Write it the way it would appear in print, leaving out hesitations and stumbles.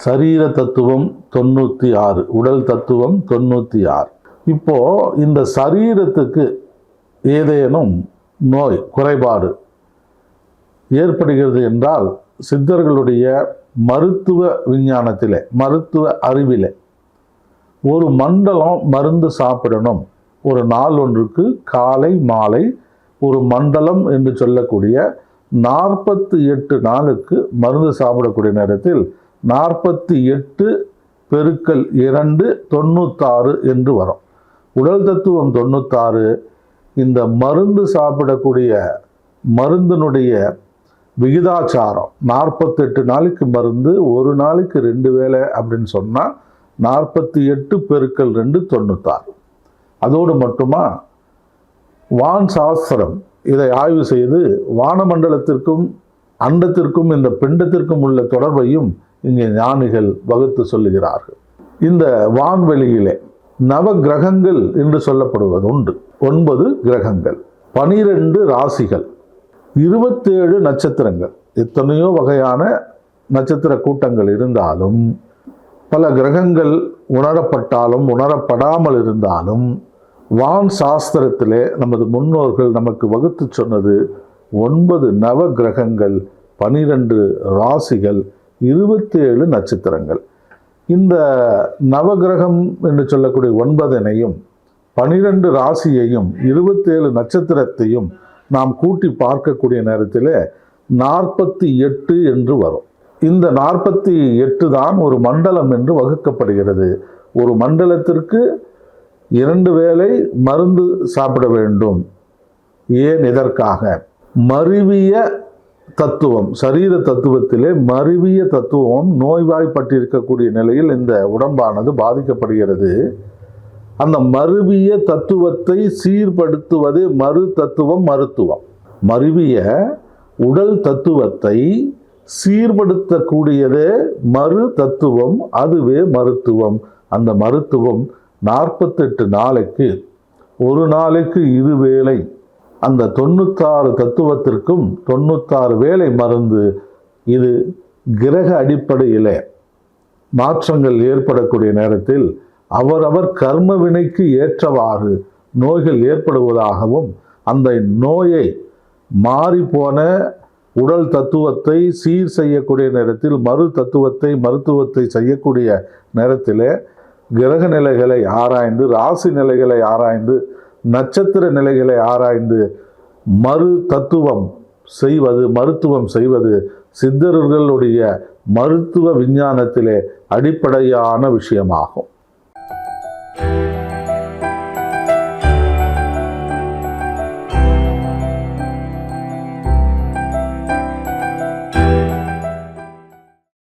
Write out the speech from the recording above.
சரீர தத்துவம் 96, உடல் தத்துவம் 96. இப்போ இந்த சரீரத்துக்கு ஏதேனும் நோய் குறைபாடு ஏற்படுகிறது என்றால் சித்தர்களுடைய மருத்துவ விஞ்ஞானத்திலே, மருத்துவ அறிவிலே ஒரு மண்டலம் மருந்து சாப்பிடணும். ஒரு நாள் ஒன்றுக்கு காலை மாலை ஒரு மண்டலம் என்று சொல்லக்கூடிய 48 நாளுக்கு மருந்து சாப்பிடக்கூடிய நேரத்தில் 48 பெருக்கல் 2 96 என்று வரும். உடல் தத்துவம் 96. இந்த மருந்து சாப்பிடக்கூடிய மருந்தினுடைய விகிதாச்சாரம் 48 நாளைக்கு மருந்து, ஒரு நாளைக்கு 2 வேளை அப்படின்னு சொன்னால் 48 பெருக்கல் 2 96. அதோடு மட்டுமா வான் சாஸ்திரம் இதை ஆய்வு செய்து வானமண்டலத்திற்கும் அண்டத்திற்கும் இந்த பிண்டத்திற்கும் உள்ள தொடர்பையும் இங்கே ஞானிகள் வகுத்து சொல்லுகிறார்கள். இந்த வான்வெளியிலே நவ கிரகங்கள் என்று சொல்லப்படுவது உண்டு. 9 கிரகங்கள், 12 ராசிகள், 27 நட்சத்திரங்கள். எத்தனையோ வகையான நட்சத்திர கூட்டங்கள் இருந்தாலும், பல கிரகங்கள் உணரப்பட்டாலும் உணரப்படாமல் இருந்தாலும், வான் சாஸ்திரத்திலே நமது முன்னோர்கள் நமக்கு வகுத்து சொன்னது 9 நவ கிரகங்கள், 12 ராசிகள், 27 நட்சத்திரங்கள். இந்த நவகிரகம் என்று சொல்லக்கூடிய 9ஐயும் 12 ராசியையும் 27 நட்சத்திரத்தையும் நாம் கூட்டி பார்க்கக்கூடிய நேரத்தில் 48 என்று வரும். இந்த 48 தான் ஒரு மண்டலம் என்று வகுக்கப்படுகிறது. ஒரு மண்டலத்திற்கு 2 வேளை மருந்து சாப்பிட வேண்டும். ஏன்? இதற்காக மருவிய தத்துவம், சரீர தத்துவத்திலே மருவிய தத்துவம் நோய்வாய்ப்பட்டிருக்கக்கூடிய நிலையில் இந்த உடம்பானது பாதிக்கப்படுகிறது. அந்த மருவிய தத்துவத்தை சீர்படுத்துவதே மறு தத்துவம், மருத்துவம். மருவிய உடல் தத்துவத்தை சீர்படுத்தக்கூடியதே மறு தத்துவம், அதுவே மருத்துவம். அந்த மருத்துவம் 48 நாளைக்கு, ஒரு நாளைக்கு 2 வேளை, அந்த 96 தத்துவத்திற்கும் 96 வேளை மருந்து. இது கிரக அடிப்படையிலே மாற்றங்கள் ஏற்படக்கூடிய நேரத்தில் அவரவர் கர்ம வினைக்கு ஏற்றவாறு நோய்கள் ஏற்படுவதாகவும், அந்த நோயை மாறிப்போன உடல் தத்துவத்தை சீர் செய்யக்கூடிய நேரத்தில் மறு தத்துவத்தை மருத்துவத்தை செய்யக்கூடிய நேரத்தில் கிரக நிலைகளை ஆராய்ந்து, ராசி நிலைகளை ஆராய்ந்து, நட்சத்திர நிலைகளை ஆராய்ந்து மறு தத்துவம் செய்வது, மருத்துவம் செய்வது சித்தர்களுடைய மருத்துவ விஞ்ஞானத்திலே அடிப்படையான விஷயமாகும்.